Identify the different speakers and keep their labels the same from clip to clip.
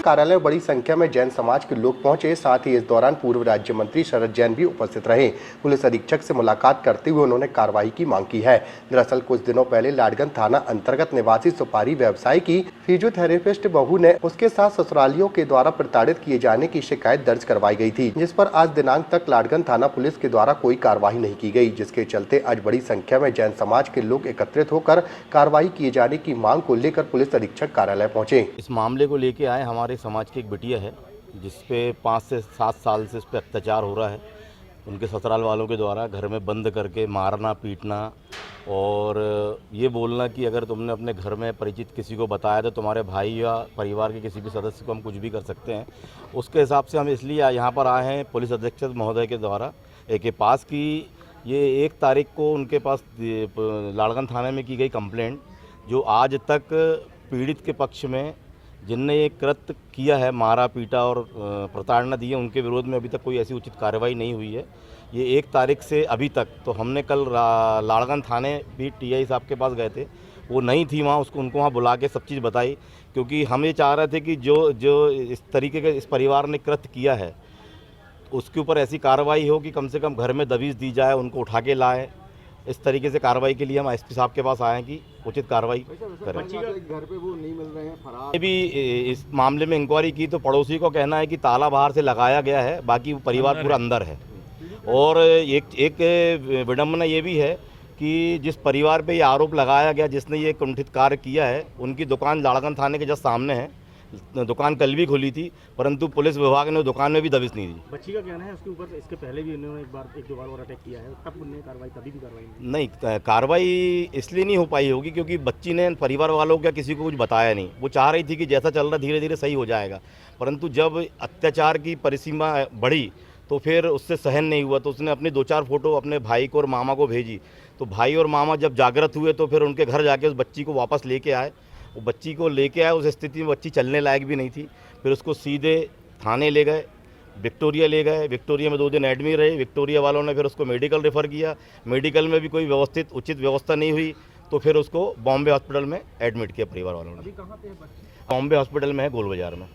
Speaker 1: कार्यालय में बड़ी संख्या में जैन समाज के लोग पहुंचे। साथ ही इस दौरान पूर्व राज्य मंत्री शरद जैन भी उपस्थित रहे। पुलिस अधीक्षक से मुलाकात करते हुए उन्होंने कार्रवाई की मांग की है। दरअसल कुछ दिनों पहले लाडगंज थाना अंतर्गत निवासी सुपारी व्यवसायी की फिजियोथेरेपिस्ट बहू ने उसके साथ ससुरालियों के द्वारा प्रताड़ित किए जाने की शिकायत दर्ज करवाई गई थी, जिस पर आज दिनांक तक लाडगंज थाना पुलिस के द्वारा कोई कार्रवाई नहीं की गई, जिसके चलते आज बड़ी संख्या में जैन समाज के लोग एकत्रित होकर कार्रवाई किए जाने की मांग को लेकर पुलिस अधीक्षक कार्यालय पहुंचे।
Speaker 2: इस मामले को लेके आए हमारे समाज की एक बिटिया है जिसपे 5 से 7 साल से इस पर अत्याचार हो रहा है। उनके ससुराल वालों के द्वारा घर में बंद करके मारना पीटना और ये बोलना कि अगर तुमने अपने घर में परिचित किसी को बताया तो तुम्हारे भाई या परिवार के किसी भी सदस्य को हम कुछ भी कर सकते हैं। उसके हिसाब से हम इसलिए यहाँ पर आए हैं पुलिस अधीक्षक महोदय के द्वारा के पास कि ये 1 तारीख को उनके पास लाड़गंज थाने में की गई कंप्लेंट, जो आज तक पीड़ित के पक्ष में जिनने ये कृत्य किया है, मारा पीटा और प्रताड़ना दी है, उनके विरोध में अभी तक कोई ऐसी उचित कार्रवाई नहीं हुई है। ये 1 तारीख से अभी तक, तो हमने कल लाड़गंज थाने भी टीआई साहब के पास गए थे, वो नहीं थी वहाँ, उनको वहाँ बुला के सब चीज़ बताई, क्योंकि हम ये चाह रहे थे कि जो इस तरीके के इस परिवार ने कृत्य किया है उसके ऊपर ऐसी कार्रवाई हो कि कम से कम घर में दबिश दी जाए, उनको उठा के लाए। इस तरीके से कार्रवाई के लिए हम एसपी साहब के पास आए हैं कि उचित कार्रवाई करें।
Speaker 3: घर पे वो नहीं मिल रहे हैं, फरार।
Speaker 2: ये भी इस मामले में इंक्वायरी की तो पड़ोसी को कहना है कि ताला बाहर से लगाया गया है, बाकी परिवार पूरा अंदर है। और एक विडंबना ये भी है कि जिस परिवार पे ये आरोप लगाया गया, जिसने ये कुंठित कार्य किया है, उनकी दुकान लाड़गंज थाने के जस्ट सामने है। दुकान कल भी खुली थी, परंतु पुलिस विभाग ने दुकान में भी दबिश नहीं दी।
Speaker 3: बच्ची का कहना है उसके ऊपर इसके पहले भी उन्होंने एक दो बार और अटैक किया है, तब उन्होंने कार्रवाई, कभी भी कार्रवाई
Speaker 2: नहीं। कार्रवाई इसलिए नहीं हो पाई होगी क्योंकि बच्ची ने परिवार वालों को किसी को कुछ बताया नहीं। वो चाह रही थी कि जैसा चल रहा धीरे धीरे सही हो जाएगा, परंतु जब अत्याचार की परिसीमा बढ़ी तो फिर उससे सहन नहीं हुआ, तो उसने अपनी 2-4 फोटो अपने भाई को और मामा को भेजी। तो भाई और मामा जब जागृत हुए तो फिर उनके घर जाके उस बच्ची को वापस लेके आए। वो बच्ची को लेके आए, उस स्थिति में बच्ची चलने लायक भी नहीं थी। फिर उसको सीधे थाने ले गए, विक्टोरिया ले गए। विक्टोरिया में 2 दिन एडमिट रहे। विक्टोरिया वालों ने फिर उसको मेडिकल रेफ़र किया। मेडिकल में भी कोई उचित व्यवस्था नहीं हुई, तो फिर उसको बॉम्बे हॉस्पिटल में एडमिट किया परिवार वालों ने। बॉम्बे हॉस्पिटल में है, गोल बाजार में।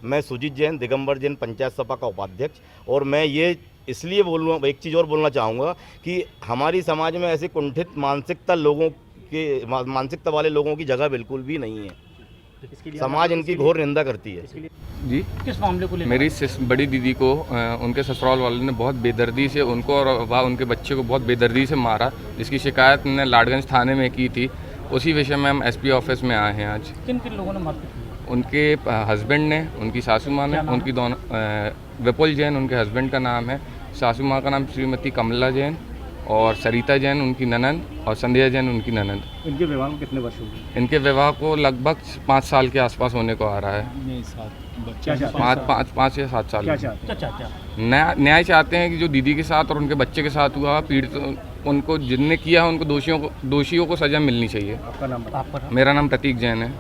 Speaker 2: मैं सुजीत जैन, दिगंबर जैन पंचायत सभा का उपाध्यक्ष। और मैं ये इसलिए बोलूँगा, एक चीज़ और बोलना चाहूँगा कि हमारी समाज में ऐसी कुंठित मानसिकता वाले लोगों की जगह बिल्कुल भी नहीं है। समाज इनकी घोर निंदा करती है।
Speaker 4: जी,
Speaker 3: किस मामले को लेकर?
Speaker 4: मेरी बड़ी दीदी को उनके ससुराल वालों ने बहुत बेदर्दी से उनको और वह उनके बच्चे को बहुत बेदर्दी से मारा, जिसकी शिकायत ने लाड़गंज थाने में की थी। उसी विषय में हम एसपी ऑफिस में आए हैं आज।
Speaker 3: किन किन लोगों ने मारपीट की?
Speaker 4: उनके हस्बैंड ने, उनकी सासू माँ ने, उनकी दोनों विपुल जैन उनके हस्बैंड का नाम है, सासू माँ का नाम श्रीमती कमला जैन और सरिता जैन उनकी ननंद और संध्या जैन उनकी ननंद।
Speaker 3: इनके विवाह को कितने वर्ष हो गए?
Speaker 4: इनके विवाह को लगभग 5 साल के आसपास होने को आ रहा है। 5 या 7 साल। न्याय चाहते हैं कि जो दीदी के साथ और उनके बच्चे के साथ हुआ, पीड़ित उनको जिनने किया उनको दोषियों को सजा मिलनी चाहिए।
Speaker 3: आपका नाम?
Speaker 4: मेरा नाम प्रतीक जैन है।